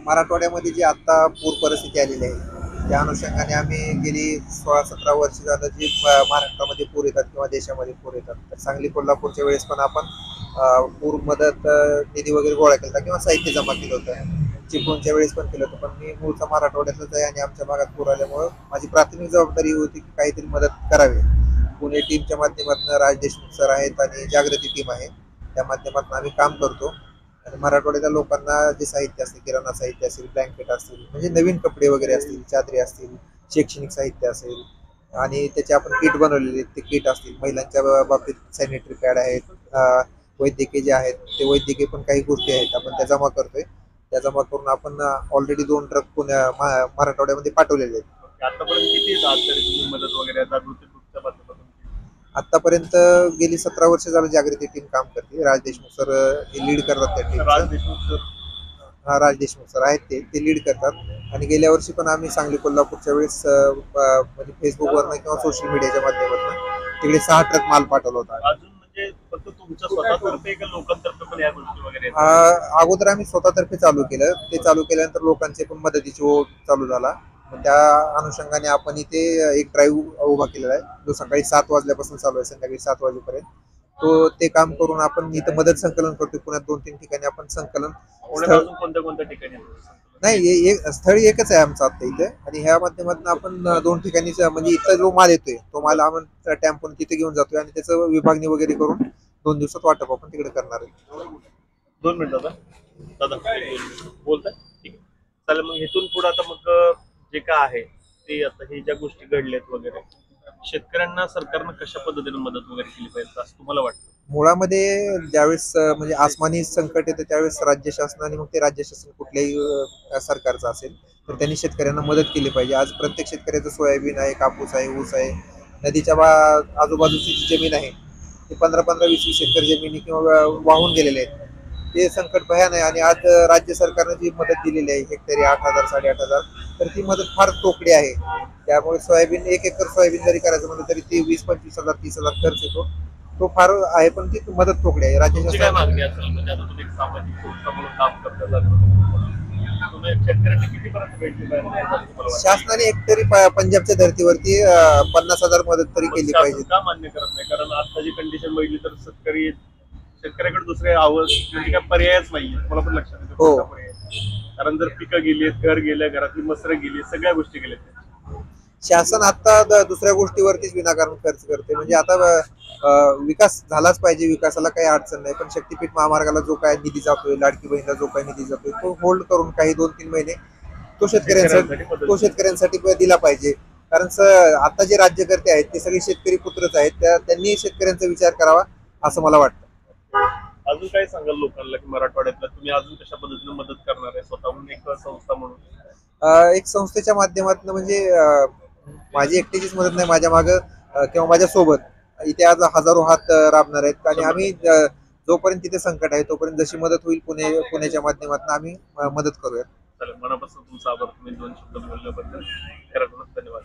मराठवाड्यामध्ये जी आता पूर परिस्थिती आलेली आहे त्या अनुषंगाने आम्ही गेली 16-17 वर्ष झालं जी महाराष्ट्रामध्ये पूर येतात किंवा देशामध्ये पूर येतात, तर सांगली कोल्हापूरच्या वेळेस पण आपण पूर मदत निधी वगैरे गोळा केला किंवा साहित्य जमा केलं होतं. चिपळूणच्या वेळेस पण केलं होतं, पण मी मूळचा मराठवाड्यातच आहे आणि आमच्या भागात पूर आल्यामुळं माझी प्राथमिक जबाबदारी ही होती की काहीतरी मदत करावी. पुणे टीमच्या माध्यमातून राज देशमुख सर आहेत आणि जागृती टीम आहे, त्या माध्यमातून आम्ही काम करतो. आणि मराठवाड्याच्या लोकांना जे साहित्य असते, किराणा साहित्य असेल, ब्लँकेट असतील, म्हणजे नवीन कपडे वगैरे असतील, चादरी असतील, शैक्षणिक साहित्य असेल आणि त्याचे आपण किट बनवलेले ते किट असतील, महिलांच्या बाबतीत सॅनिटरी पॅड आहेत, वैद्यकीय जे आहेत ते वैद्यकीय पण काही गोष्टी आहेत आपण त्या जमा करतोय. त्या जमा करून आपण ऑलरेडी 2 ट्रक मराठवाड्यामध्ये पाठवलेले आहेत. आतापर्यंत किती झालं तरी तुम्ही मदत वगैरे जागृती ग्रुपच्या माध्यमातून आतापर्यंत गेली 17 वर्ष झालं जागृती टीम काम करते. राज देशमुख सर हे लीड करतात त्या राज टीमचं. देशमुख सर हा, राज देशमुख सर आहेत ते लीड करतात. आणि गेल्या वर्षी पण आम्ही सांगली कोल्हापूरच्या वेळेस म्हणजे फेसबुकवरनं किंवा सोशल मीडियाच्या माध्यमातून तिकडे 6 ट्रक माल पाठवला होता. अजून म्हणजे फक्त तुमच्या स्वतःतर्फे का लोकांतर्फे पण या गोष्टी वगैरे आहेत? अगोदर आम्ही स्वतःतर्फे चालू केलं, ते चालू केल्यानंतर लोकांचे पण मदतीची ओढ चालू झाला. मग त्या अनुषंगाने आपण इथे एक ड्राईव्ह उभा केलेला आहे, जो सकाळी 7 वाजल्यापासून चालू आहे संध्याकाळी 7 वाजेपर्यंत. ते काम करून आपण इथं मदत संकलन करतोय. पुण्यात 2-3 ठिकाणी आपण संकलन पुण्यात स्थळ अजून कोणत्या कोणत्या ठिकाणी नाही, स्थळी एकच आहे आमचं आता इथे. आणि ह्या माध्यमातून आपण 2 ठिकाणी म्हणजे इथला जो माल येतोय तो माल आपण टेम्पोने तिथे घेऊन जातोय आणि त्याचं विभागणी वगैरे करून 2 दिवसात वाटप आपण तिकडे करणार आहे. 2 मिनिट दादा बोलताय ठीक आहे चालेल. मग इथून पुढे आता मग जे काय आहे ते आता हे ज्या गोष्टी घडल्यात वगैरे शेतकऱ्यांना सरकारनं कशा पद्धतीने मदत वगैरे केली पाहिजे असं तुम्हाला वाटतं? मुळामध्ये ज्यावेळेस म्हणजे आसमानी संकट येतं त्यावेळेस राज्य शासनाने, मग ते राज्य शासन कुठल्याही सरकारचं असेल, तर त्यांनी शेतकऱ्यांना मदत केली पाहिजे. आज प्रत्येक शेतकऱ्याचं सोयाबीन आहे, कापूस आहे, ऊस आहे, नदीच्या आजूबाजूची जी जमीन आहे ती 15-15, 20-20 एकर जमिनी किंवा वाहून गेलेले आहेत. ते संकट भयान आहे आणि आज राज्य सरकारने जी मदत दिलेली आहे हेक्टरी 8,000 8,500, तर ती मदत फार तोकडी आहे. त्यामुळे सोयाबीन 1 एकर सोयाबीन जरी करायचं म्हणलं तरी ते 20-25 हजार 30 हजार खर्च येतो. तो फार आहे, पण ती मदत तोकडी आहे. राज्य तुमची काय शासन मागणी असेल म्हणजे आता तुम्ही एक सामाजिक संस्था म्हणून काम करता तुम्ही शेतकऱ्यांना कितीपर्यंत भेटली पाहिजे असं तुम्हाला वाटतं? शासनाने एकतरी पंजाबच्या धर्तीवरती 50,000 मदत तरी मग केली शासन पाहिजे. का मान्य करत नाही? कारण आताची कंडिशन बघितली तर शेतकऱ्याकडे दुसरे आवाज म्हणजे काय पर्यायच नाहीये. मला पण लक्षात येतं हो, कोणता पर्याय. कारण जर पिकं गेली, घर गेलं, घरातली मसरं गेली, सगळ्या गोष्टी गेल्या. शासन आता दुसऱ्या गोष्टीवरतीच विनाकारण खर्च करते. म्हणजे आता विकास झालाच पाहिजे, विकासाला काही अडचण नाही, पण शक्तीपीठ महामार्गाला जो काय निधी जातोय, लाडकी बहिणीला जो काय निधी जातोय, तो होल्ड करून काही 2-3 महिने तो शेतकऱ्यांसाठी शेतकऱ्यांसाठी दिला पाहिजे. कारण आता जे राज्यकर्ते आहेत ते सगळे शेतकरी पुत्रच आहेत, त्यांनी शेतकऱ्यांचा विचार करावा असं मला वाटतं. अजून काय सांगाल लोकांना की मराठवाड्यातल्या तुम्ही अजून कशा पद्धतीने मदत करणार आहे स्वतःहून एक संस्था म्हणून? एक संस्थेच्या माध्यमातून म्हणजे माझी एकटीचीच मदत नाही, माझ्या मागं किंवा माझ्या सोबत इथे आज हजारो हात राबणार आहेत. आणि आम्ही जोपर्यंत तिथे संकट आहे तोपर्यंत जशी मदत होईल पुण्याच्या माध्यमातून आम्ही मदत करूया. चालेल, मनापासून तुमचा आभार. तुम्ही 2 शब्द बोलल्याबद्दल खरंच धन्यवाद.